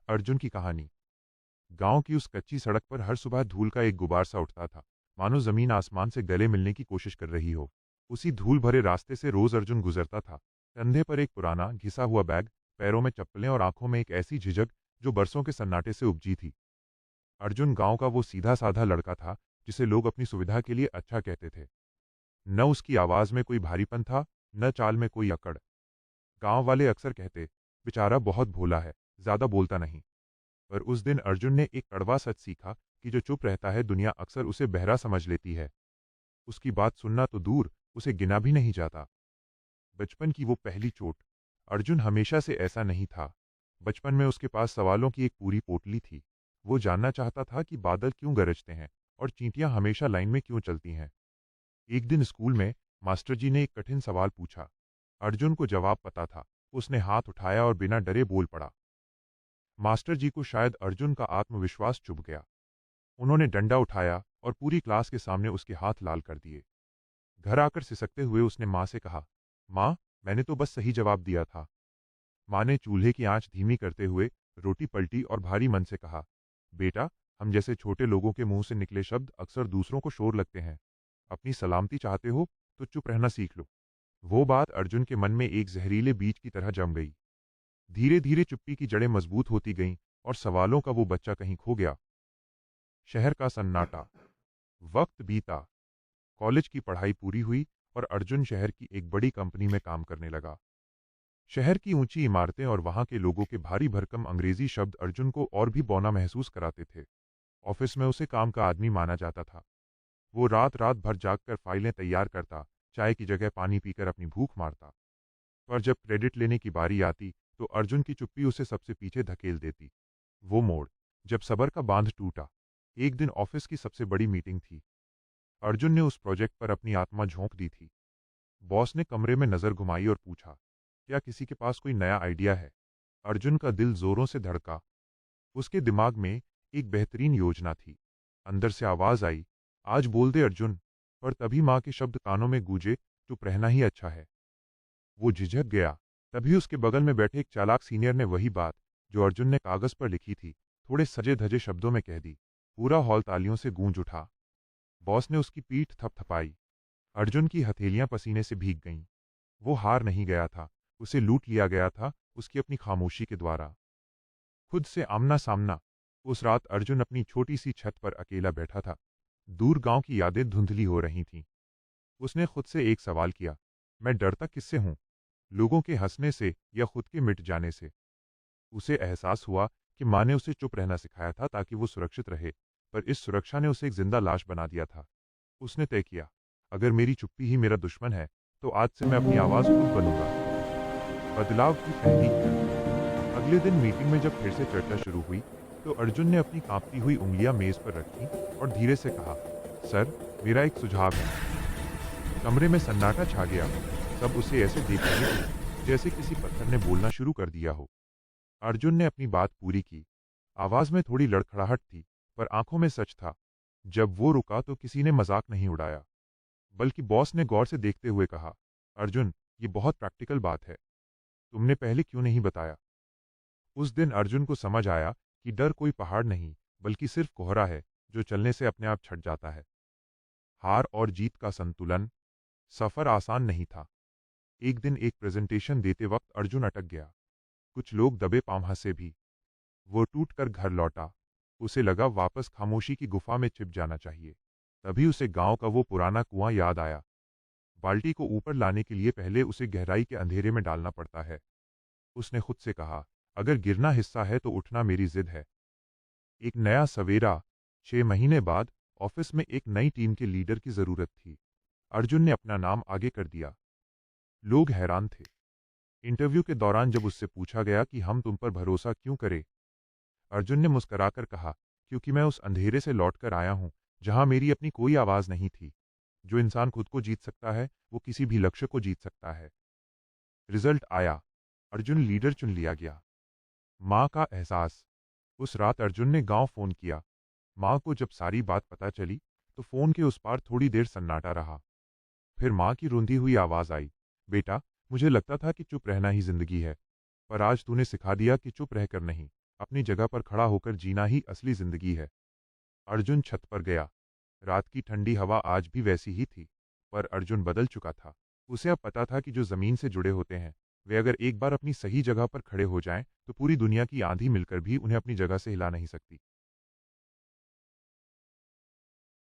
अर्जुन की कहानी। गांव की उस कच्ची सड़क पर हर सुबह धूल का एक गुबार सा उठता था, मानो जमीन आसमान से गले मिलने की कोशिश कर रही हो। उसी धूल भरे रास्ते से रोज अर्जुन गुजरता था, कंधे पर एक पुराना घिसा हुआ बैग, पैरों में चप्पलें और आंखों में एक ऐसी झिझक जो बरसों के सन्नाटे से उपजी थी। अर्जुन गांव का वो सीधा साधा लड़का था जिसे लोग अपनी सुविधा के लिए अच्छा कहते थे। न उसकी आवाज में कोई भारीपन था, न चाल में कोई अकड़। गांव वाले अक्सर कहते, बेचारा बहुत भोला है, ज्यादा बोलता नहीं। पर उस दिन अर्जुन ने एक कड़वा सच सीखा कि जो चुप रहता है दुनिया अक्सर उसे बहरा समझ लेती है। उसकी बात सुनना तो दूर, उसे गिना भी नहीं जाता। बचपन की वो पहली चोट। अर्जुन हमेशा से ऐसा नहीं था। बचपन में उसके पास सवालों की एक पूरी पोटली थी। वो जानना चाहता था कि बादल क्यों गरजते हैं और चींटियां हमेशा लाइन में क्यों चलती हैं। एक दिन स्कूल में मास्टर जी ने एक कठिन सवाल पूछा। अर्जुन को जवाब पता था। उसने हाथ उठाया और बिना डरे बोल पड़ा। मास्टर जी को शायद अर्जुन का आत्मविश्वास चुभ गया। उन्होंने डंडा उठाया और पूरी क्लास के सामने उसके हाथ लाल कर दिए। घर आकर सिसकते हुए उसने माँ से कहा, माँ, मैंने तो बस सही जवाब दिया था। माँ ने चूल्हे की आंच धीमी करते हुए रोटी पलटी और भारी मन से कहा, बेटा, हम जैसे छोटे लोगों के मुंह से निकले शब्द अक्सर दूसरों को शोर लगते हैं। अपनी सलामती चाहते हो तो चुप रहना सीख लो। वो बात अर्जुन के मन में एक जहरीले बीज की तरह जम गई। धीरे धीरे चुप्पी की जड़ें मजबूत होती गईं और सवालों का वो बच्चा कहीं खो गया। शहर का सन्नाटा। वक्त बीता। कॉलेज की पढ़ाई पूरी हुई और अर्जुन शहर की एक बड़ी कंपनी में काम करने लगा। शहर की ऊंची इमारतें और वहां के लोगों के भारी भरकम अंग्रेजी शब्द अर्जुन को और भी बौना महसूस कराते थे। ऑफिस में उसे काम का आदमी माना जाता था। वो रात रात भर जागकर फाइलें तैयार करता, चाय की जगह पानी पीकर अपनी भूख मारता। पर जब क्रेडिट लेने की बारी आती तो अर्जुन की चुप्पी उसे सबसे पीछे धकेल देती। वो मोड़, जब सबर का बांध टूटा। एक दिन ऑफिस की सबसे बड़ी मीटिंग थी। अर्जुन ने उस प्रोजेक्ट पर अपनी आत्मा झोंक दी थी। बॉस ने कमरे में नजर घुमाई और पूछा, क्या किसी के पास कोई नया आइडिया है? अर्जुन का दिल जोरों से धड़का। उसके दिमाग में एक बेहतरीन योजना थी। अंदर से आवाज आई, आज बोल दे अर्जुन। पर तभी माँ के शब्द कानों में गूंजे, चुप रहना ही अच्छा है। वो झिझक गया। तभी उसके बगल में बैठे एक चालाक सीनियर ने वही बात जो अर्जुन ने कागज पर लिखी थी, थोड़े सजे धजे शब्दों में कह दी। पूरा हॉल तालियों से गूंज उठा। बॉस ने उसकी पीठ थपथपाई। अर्जुन की हथेलियां पसीने से भीग गईं। वो हार नहीं गया था, उसे लूट लिया गया था, उसकी अपनी खामोशी के द्वारा। खुद से आमना सामना। उस रात अर्जुन अपनी छोटी सी छत पर अकेला बैठा था। दूर गांव की यादें धुंधली हो रही थीं। उसने खुद से एक सवाल किया, मैं डरता किससे हूं? लोगों के हंसने से या खुद के मिट जाने से? उसे एहसास हुआ कि माँ ने उसे चुप रहना सिखाया था ताकि वो सुरक्षित रहे, पर इस सुरक्षा ने उसे एक जिंदा लाश बना दिया था। उसने तय किया, अगर मेरी चुप्पी ही मेरा दुश्मन है तो आज से मैं अपनी आवाज खुद बनूंगा। बदलाव की पहली ईंट। अगले दिन मीटिंग में जब फिर से चर्चा शुरू हुई तो अर्जुन ने अपनी कांपती हुई उंगलियां मेज पर रखी और धीरे से कहा, सर, मेरा एक सुझाव है। कमरे में सन्नाटा छा गया। सब उसे ऐसे देखने लगे जैसे किसी पत्थर ने बोलना शुरू कर दिया हो। अर्जुन ने अपनी बात पूरी की। आवाज में थोड़ी लड़खड़ाहट थी, पर आंखों में सच था। जब वो रुका तो किसी ने मजाक नहीं उड़ाया, बल्कि बॉस ने गौर से देखते हुए कहा, अर्जुन, ये बहुत प्रैक्टिकल बात है। तुमने पहले क्यों नहीं बताया? उस दिन अर्जुन को समझ आया कि डर कोई पहाड़ नहीं, बल्कि सिर्फ कोहरा है जो चलने से अपने आप छट जाता है। हार और जीत का संतुलन। सफर आसान नहीं था। एक दिन एक प्रेजेंटेशन देते वक्त अर्जुन अटक गया। कुछ लोग दबे पांव हंसे भी। वो टूट कर घर लौटा। उसे लगा वापस खामोशी की गुफा में छिप जाना चाहिए। तभी उसे गांव का वो पुराना कुआं याद आया। बाल्टी को ऊपर लाने के लिए पहले उसे गहराई के अंधेरे में डालना पड़ता है। उसने खुद से कहा, अगर गिरना हिस्सा है तो उठना मेरी जिद है। एक नया सवेरा। 6 महीने बाद ऑफिस में एक नई टीम के लीडर की जरूरत थी। अर्जुन ने अपना नाम आगे कर दिया। लोग हैरान थे। इंटरव्यू के दौरान जब उससे पूछा गया कि हम तुम पर भरोसा क्यों करें, अर्जुन ने मुस्कुराकर कहा, क्योंकि मैं उस अंधेरे से लौटकर आया हूं जहां मेरी अपनी कोई आवाज नहीं थी। जो इंसान खुद को जीत सकता है वो किसी भी लक्ष्य को जीत सकता है। रिजल्ट आया। अर्जुन लीडर चुन लिया गया। माँ का एहसास। उस रात अर्जुन ने गांव फोन किया। माँ को जब सारी बात पता चली तो फोन के उस पार थोड़ी देर सन्नाटा रहा। फिर माँ की रूंधी हुई आवाज आई, बेटा, मुझे लगता था कि चुप रहना ही जिंदगी है, पर आज तूने सिखा दिया कि चुप रहकर नहीं, अपनी जगह पर खड़ा होकर जीना ही असली जिंदगी है। अर्जुन छत पर गया। रात की ठंडी हवा आज भी वैसी ही थी, पर अर्जुन बदल चुका था। उसे अब पता था कि जो ज़मीन से जुड़े होते हैं, वे अगर एक बार अपनी सही जगह पर खड़े हो जाएं, तो पूरी दुनिया की आंधी मिलकर भी उन्हें अपनी जगह से हिला नहीं सकती।